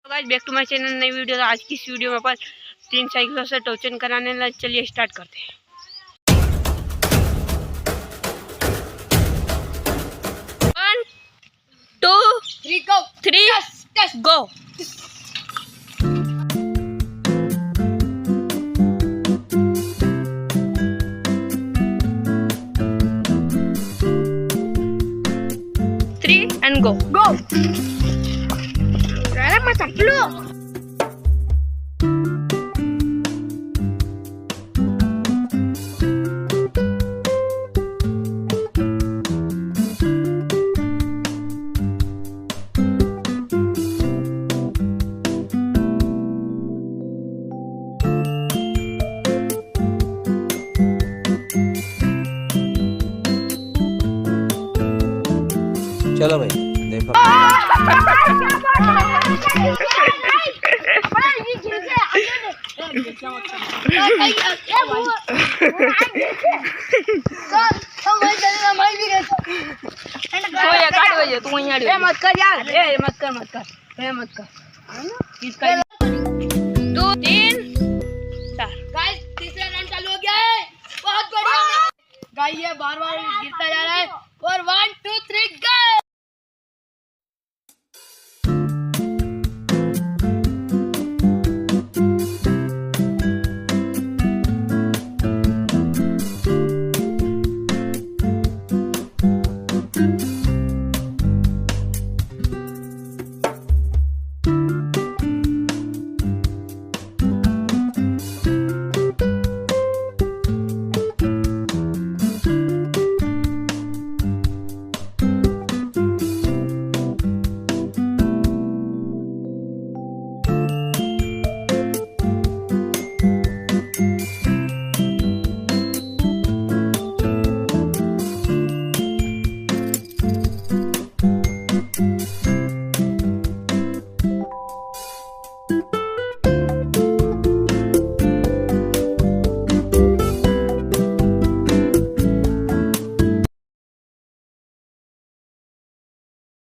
Guys back to my channel, नई video. आज की इस वीडियो में अपन 3 साइकिलों से टोचन कराने लगे। चलिए स्टार्ट करते हैं। 1 2 3 गो। And go. Rara mataplo. चलो भाई देखो। मत कर यार, मत कर 2 3 4। गाइस तीसरा राउंड चालू हो गया है। बहुत बढ़िया गाइस, ये बार-बार गिरता जा रहा है। और 1 2 3 गो।